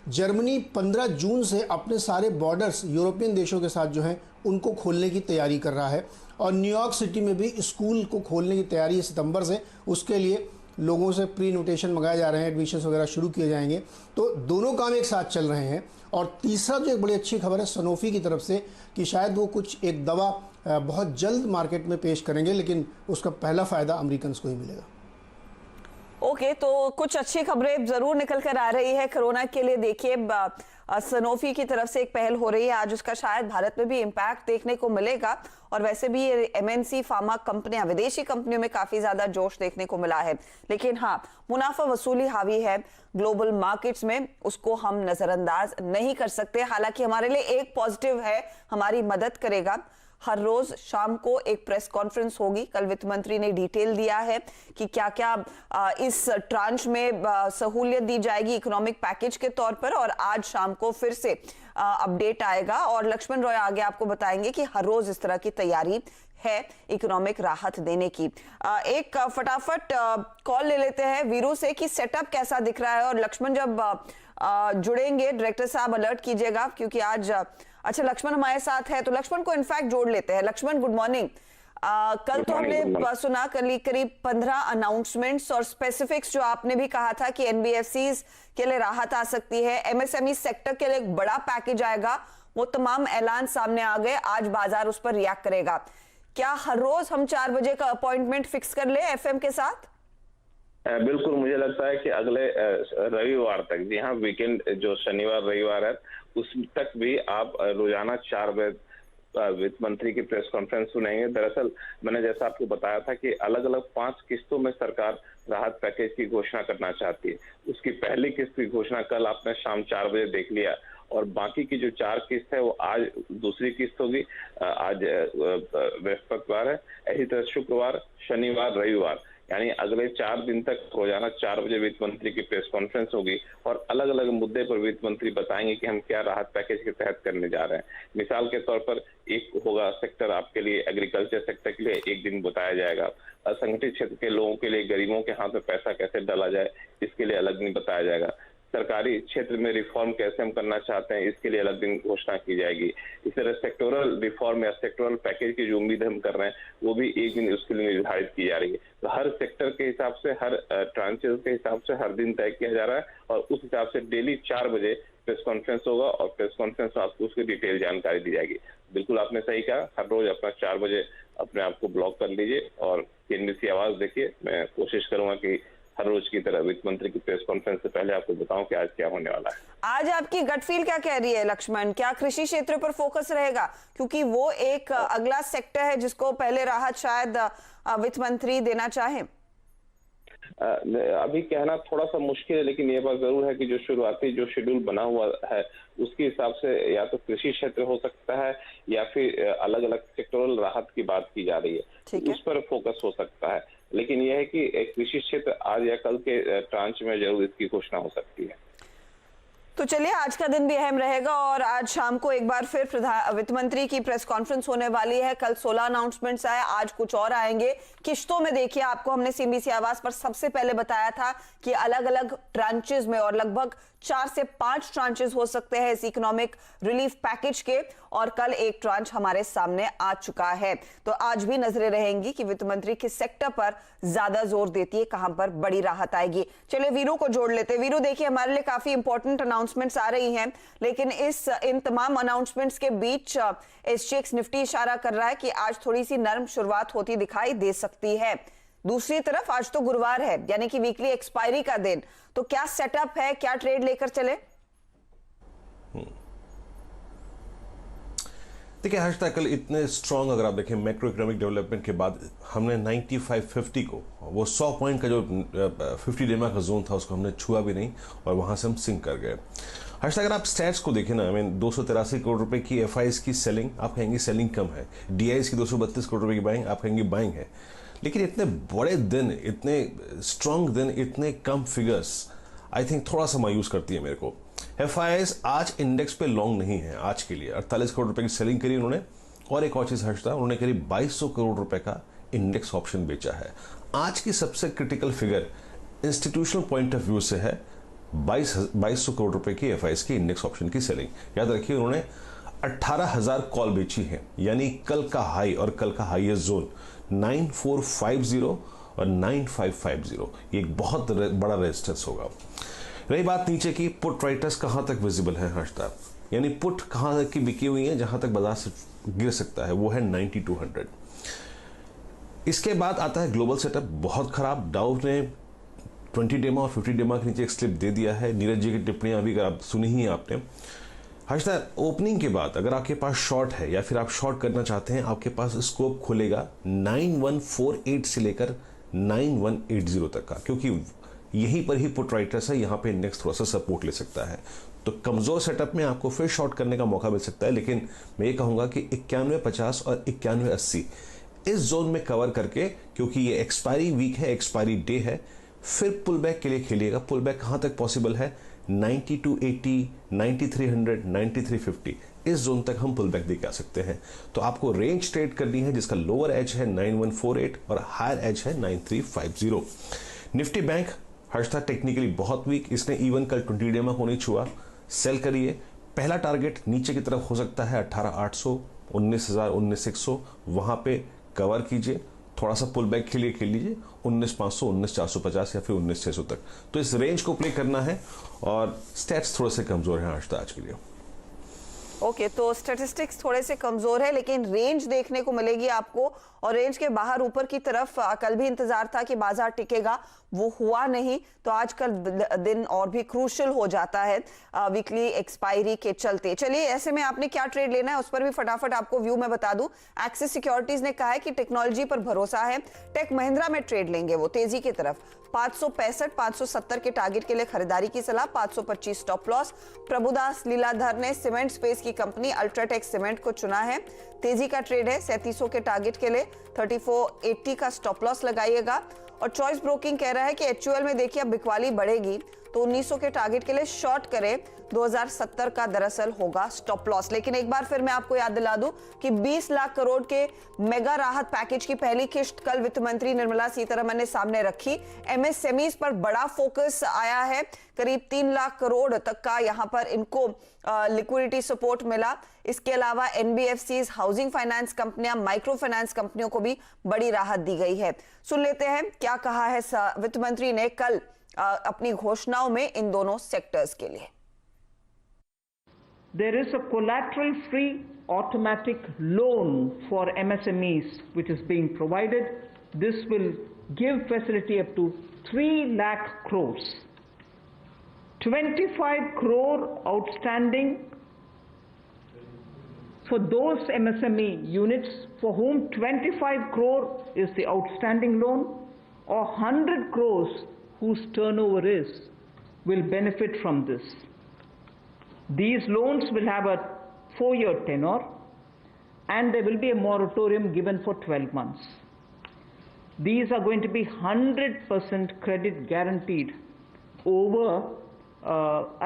Germany 15 जून से अपने सारे बॉर्डर्स यूरोपियन देशों के साथ जो हैं उनको खोलने की तैयारी कर रहा है, और न्यूयॉर्क सिटी में भी स्कूल को खोलने की तैयारी है सितंबर से। उसके लिए लोगों से प्री इन्विटेशन मंगाए जा रहे हैं, एडमिशन्स वगैरह शुरू किए जाएंगे। तो दोनों काम एक साथ चल रहे हैं। और तीसरा जो एक बड़ी अच्छी खबर है सनोफी की तरफ से कि शायद वो कुछ एक दवा बहुत जल्द मार्केट में पेश करेंगे, लेकिन उसका पहला फ़ायदा अमेरिकन को ही मिलेगा। ओके, तो कुछ अच्छी खबरें जरूर निकल कर आ रही है कोरोना के लिए। देखिए, सनोफी की तरफ से एक पहल हो रही है, आज उसका शायद भारत में भी इम्पैक्ट देखने को मिलेगा। और वैसे भी एमएनसी फार्मा कंपनियां, विदेशी कंपनियों में काफी ज्यादा जोश देखने को मिला है। लेकिन हाँ, मुनाफा वसूली हावी है ग्लोबल मार्केट्स में, उसको हम नजरअंदाज नहीं कर सकते। हालांकि हमारे लिए एक पॉजिटिव है, हमारी मदद करेगा। हर रोज शाम को एक प्रेस कॉन्फ्रेंस होगी। कल वित्त मंत्री ने डिटेल दिया है कि क्या क्या इस ट्रांच में सहूलियत दी जाएगी इकोनॉमिक पैकेज के तौर पर, और आज शाम को फिर से अपडेट आएगा और लक्ष्मण रॉय आगे आपको बताएंगे कि हर रोज इस तरह की तैयारी है इकोनॉमिक राहत देने की। एक फटाफट कॉल ले लेते हैं वीरू से कि सेटअप कैसा दिख रहा है। और लक्ष्मण जब जुड़ेंगे, डायरेक्टर साहब अलर्ट कीजिएगा, क्योंकि आज अच्छा लक्ष्मण हमारे साथ है, तो लक्ष्मण को इनफैक्ट जोड़ लेते हैं। Lakshman, good morning. कल तो हमने सुना करीब 15 अनाउंसमेंट्स और स्पेसिफिक्स जो आपने भी कहा था कि एनबीएफसीज के लिए राहत आ सकती है, एमएसएमई सेक्टर के लिए एक बड़ा पैकेज आएगा, वो तमाम ऐलान सामने आ गए। आज बाजार उस पर रिएक्ट करेगा। क्या हर रोज हम 4 बजे का अपॉइंटमेंट फिक्स कर ले एफएम के साथ? बिल्कुल, मुझे लगता है कि अगले रविवार तक, जी हाँ, वीकेंड जो शनिवार रविवार है उस तक भी आप रोजाना 4 बजे वित्त मंत्री की प्रेस कॉन्फ्रेंस सुनेंगे। दरअसल मैंने जैसा आपको बताया था कि अलग अलग 5 किस्तों में सरकार राहत पैकेज की घोषणा करना चाहती है। उसकी पहली किस्त की घोषणा कल आपने शाम 4 बजे देख लिया, और बाकी की जो 4 किस्त है वो आज दूसरी किस्त होगी। आज बृहस्पतिवार है, इसी तरह शुक्रवार, शनिवार, रविवार, यानी अगले 4 दिन तक रोजाना 4 बजे वित्त मंत्री की प्रेस कॉन्फ्रेंस होगी और अलग अलग मुद्दे पर वित्त मंत्री बताएंगे कि हम क्या राहत पैकेज के तहत करने जा रहे हैं। मिसाल के तौर पर एक होगा सेक्टर आपके लिए, एग्रीकल्चर सेक्टर के लिए एक दिन बताया जाएगा। असंगठित क्षेत्र के लोगों के लिए, गरीबों के हाथ में पैसा कैसे डाला जाए, इसके लिए अलग दिन बताया जाएगा। सरकारी क्षेत्र में रिफॉर्म कैसे हम करना चाहते हैं, इसके लिए अलग दिन घोषणा की जाएगी। इस तरह सेक्टोरल रिफॉर्म या सेक्टोरल पैकेज की जो उम्मीद हम कर रहे हैं वो भी एक दिन उसके लिए निर्धारित की जा रही है। तो हर सेक्टर के हिसाब से, हर ट्रांचेस के हिसाब से हर दिन तय किया जा रहा है, और उस हिसाब से डेली 4 बजे प्रेस कॉन्फ्रेंस होगा, और प्रेस कॉन्फ्रेंस में आपको उसकी डिटेल जानकारी दी जाएगी। बिल्कुल आपने सही कहा, हर रोज अपना 4 बजे अपने आप को ब्लॉक कर लीजिए और केंद्रीय आवाज देखिए। मैं कोशिश करूंगा कि हर रोज की तरह वित्त मंत्री की प्रेस कॉन्फ्रेंस से पहले आपको बताऊं कि आज क्या होने वाला है। आज आपकी गट फील क्या कह रही है लक्ष्मण? क्या कृषि क्षेत्र पर फोकस रहेगा, क्योंकि वो एक अगला सेक्टर है जिसको पहले राहत शायद वित्त मंत्री देना चाहे? अभी कहना थोड़ा सा मुश्किल है, लेकिन ये बात जरूर है कि जो शुरुआती जो शेड्यूल बना हुआ है उसके हिसाब से या तो कृषि क्षेत्र हो सकता है या फिर अलग अलग सेक्टोरल राहत की बात की जा रही है, उस पर फोकस हो सकता है। लेकिन यह है कि कृषि क्षेत्र आज या कल के ट्रांच में जरूर इसकी घोषणा हो सकती है। तो चलिए, आज का दिन भी अहम रहेगा और आज शाम को एक बार फिर वित्त मंत्री की प्रेस कॉन्फ्रेंस होने वाली है। कल 16 अनाउंसमेंट्स आए, आज कुछ और आएंगे किश्तों में। देखिए, आपको हमने सीबीसी आवाज पर सबसे पहले बताया था कि अलग अलग ट्रांचेस में, और लगभग 4 से 5 ट्रांचेस हो सकते हैं इस इकोनॉमिक रिलीफ पैकेज के, और कल एक ट्रांच हमारे सामने आ चुका है। तो आज भी नजरें रहेंगी कि वित्त मंत्री किस सेक्टर पर ज्यादा जोर देती है, कहां पर बड़ी राहत आएगी। चलिए वीरू को जोड़ लेते हैं। वीरू, देखिए, हमारे लिए काफी इंपॉर्टेंट अनाउंसमेंट्स आ रही हैं, लेकिन इन तमाम अनाउंसमेंट्स के बीच एसजीएक्स निफ्टी इशारा कर रहा है कि आज थोड़ी सी नरम शुरुआत होती दिखाई दे सकती है। दूसरी तरफ आज तो गुरुवार है, यानी कि वीकली एक्सपायरी का दिन, तो क्या सेटअप है, क्या ट्रेड लेकर चले? देखिए हर्षता, कल इतने स्ट्रांग, अगर आप देखें मैक्रो इकोनॉमिक डेवलपमेंट के बाद हमने 9550 को, वो 100 पॉइंट का जो 50 डेमा का जोन था उसको हमने छुआ भी नहीं, और वहां से हम सिंक कर गए। हर्षता, अगर आप स्टैट्स को देखें ना, 283 करोड़ रुपए की एफआईज की सेलिंग, आप कहेंगे सेलिंग कम है। डीआईज की 232 करोड़ रुपए की बाइंग, आप कहेंगे बाइंग है। लेकिन इतने बड़े दिन, इतने स्ट्रांग दिन, इतने कम फिगर्स, आई थिंक थोड़ा सा मायूस करती है मेरे को। एफआईआईज आज इंडेक्स पे लॉन्ग नहीं है आज के लिए। 48 करोड़ रुपए की सेलिंग करी उन्होंने, और एक और चीज हर्षता, उन्होंने करीब 2200 करोड़ रुपए का इंडेक्स ऑप्शन बेचा है। आज की सबसे critical figure institutional point of view से है 2200 करोड़ रुपए की एफआईएस की इंडेक्स ऑप्शन की सेलिंग। याद रखिए उन्होंने 18,000 कॉल बेची है, यानी कल का हाई और कल का हाईएस्ट जोन 9450 और 9550, ये एक बहुत बड़ा रेजिस्टेंस होगा। रही बात नीचे की, पुट राइटर्स कहां तक विजिबल है हर्षदा, यानी पुट कहां तक की बिकी हुई है जहां तक बाजार से गिर सकता है, वो है 9200। इसके बाद आता है ग्लोबल सेटअप, बहुत खराब। डाउ ने 20 डेमा और 50 डेमा के नीचे एक स्लिप दे दिया है। नीरज जी की टिप्पणियां अभी आप सुनी ही आपने। हर्षदा, ओपनिंग के बाद अगर आपके पास शॉर्ट है या फिर आप शॉर्ट करना चाहते हैं, आपके पास स्कोप खुलेगा 9148 से लेकर 9180 तक का, क्योंकि यहीं पर ही पुट राइटर्स है, यहां पे इंडेक्स थोड़ा सा सपोर्ट ले सकता है। तो कमजोर सेटअप में आपको फिर शॉर्ट करने का मौका मिल सकता है, लेकिन मैं ये कहूंगा कि 9150 और 9180 इस जोन में कवर करके, क्योंकि ये एक्सपायरी वीक है, एक्सपायरी डे है, फिर पुल बैक के लिए खेलिएगा। पुल बैक कहां तक पॉसिबल है? 9280, 9300, 9350, इस जोन तक हम पुल बैक देके आ सकते हैं। तो आपको रेंज ट्रेड करनी है जिसका लोअर एज है 9148 और हायर एज है 9350। निफ्टी बैंक हर्षदा टेक्निकली बहुत वीक, इसने इवन कल 20 डेमा को नहीं छुआ, सेल करिए। पहला टारगेट नीचे की तरफ हो सकता है 18,800, 19,000, 19,100, वहां पे कवर कीजिए। थोड़ा सा पुल बैक के लिए खेल लीजिए 19,500, 19,450 या फिर 19,600 तक। तो इस रेंज को प्ले करना है और स्टैट्स थोड़े से कमजोर हैं हर्षदा आज के लिए। ओके, तो स्टैटिस्टिक्स थोड़े से कमजोर है, लेकिन रेंज देखने को मिलेगी आपको, और रेंज के बाहर ऊपर की तरफ कल भी इंतजार था कि बाजार टिकेगा, वो हुआ नहीं। तो आज कल दिन और भी क्रूशियल हो जाता है वीकली एक्सपायरी के चलते। चलिए, ऐसे में आपने क्या ट्रेड लेना है उस पर भी फटाफट आपको व्यू में बता दूं। एक्सिस सिक्योरिटीज ने कहा है कि टेक्नोलॉजी पर भरोसा है, टेक महिंद्रा में ट्रेड लेंगे वो तेजी की तरफ। 565, 570 के टारगेट के लिए खरीदारी की सलाह, 525 स्टॉप लॉस। प्रभुदास लीलाधर ने सीमेंट स्पेस की कंपनी अल्ट्राटेक सीमेंट को चुना है, तेजी का ट्रेड है। 3700 के टारगेट के लिए 3480 का स्टॉप लॉस लगाइएगा। और चॉइस ब्रोकिंग कह रहा है कि एचयूएल में देखिए अब बिकवाली बढ़ेगी, तो 1900 के टारगेट के लिए शॉर्ट करें। 2070 का दरअसल होगा स्टॉप लॉस। लेकिन एक बार फिर मैं आपको याद दिला दूं कि 20 लाख करोड़ के मेगा राहत पैकेज की पहली किश्त कल वित्त मंत्री निर्मला सीतारमण ने सामने रखी। एमएसएमईज पर बड़ा फोकस आया है, करीब 3 लाख करोड़ तक का यहां पर इनको लिक्विडिटी सपोर्ट मिला। इसके अलावा एनबीएफसीज, हाउसिंग फाइनेंस कंपनियां, माइक्रो फाइनेंस कंपनियों को भी बड़ी राहत दी गई है। सुन लेते हैं क्या कहा है वित्त मंत्री ने कल अपनी घोषणाओं में इन दोनों सेक्टर्स के लिए। There is a collateral-free automatic loan for MSMEs which is being provided. This will give facility up to 3 lakh crores. 25 crore outstanding for those MSME units for whom 25 crore is the outstanding loan, or 100 crores whose turnover will benefit from this. These loans will have a 4-year tenure and there will be a moratorium given for 12 months. These are going to be 100% credit guaranteed over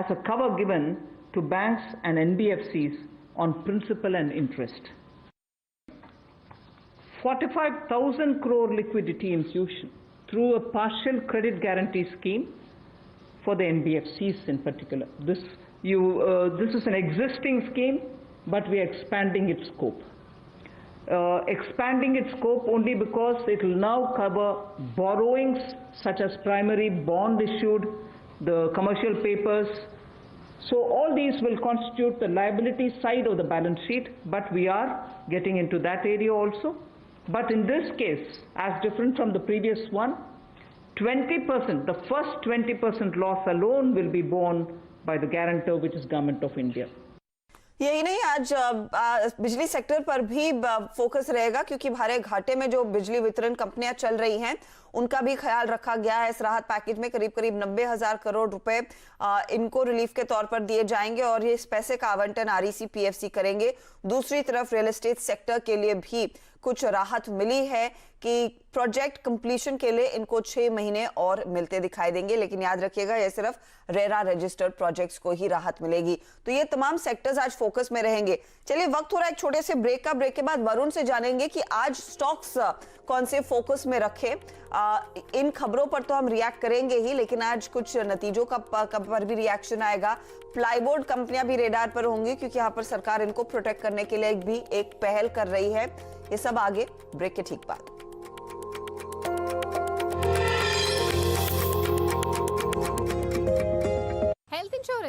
as a cover given to banks and NBFCs on principal and interest. 45,000 crore liquidity infusion through a partial credit guarantee scheme for the NBFCs in particular. This is an existing scheme, but we are expanding its scope. Expanding its scope only because it will now cover borrowings such as primary bond issued, the commercial papers. So all these will constitute the liability side of the balance sheet, but we are getting into that area also. But in this case, as different from the previous one, 20%, the first 20% loss alone will be borne by the guarantor, which is Government of India. यही नहीं, आज बिजली sector पर भी focus रहेगा, क्योंकि भारे घाटे में जो बिजली वितरण कंपनियां चल रही हैं उनका भी ख्याल रखा गया है। इस राहत पैकेज में करीब 90,000 करोड़ रुपए इनको रिलीफ के तौर पर दिए जाएंगे और ये इस पैसे का आवंटन आरईसी पीएफसी करेंगे। दूसरी तरफ रियल एस्टेट सेक्टर के लिए भी कुछ राहत मिली है कि प्रोजेक्ट कंप्लीशन के लिए इनको 6 महीने और मिलते दिखाई देंगे। लेकिन याद रखिएगा, यह सिर्फ रेरा रजिस्टर्ड प्रोजेक्ट्स को ही राहत मिलेगी। तो ये तमाम सेक्टर्स आज फोकस में रहेंगे। चलिए, वक्त हो रहा है एक छोटे से ब्रेक का। ब्रेक के बाद वरुण से जानेंगे कि आज स्टॉक्स कौन से फोकस में रखे। इन खबरों पर तो हम रिएक्ट करेंगे ही, लेकिन आज कुछ नतीजों का पर भी रिएक्शन आएगा। प्लाईबोर्ड कंपनियां भी रेडार पर होंगी, क्योंकि यहाँ पर सरकार इनको प्रोटेक्ट करने के लिए भी एक पहल कर रही है। ये सब आगे ब्रेक के ठीक बाद।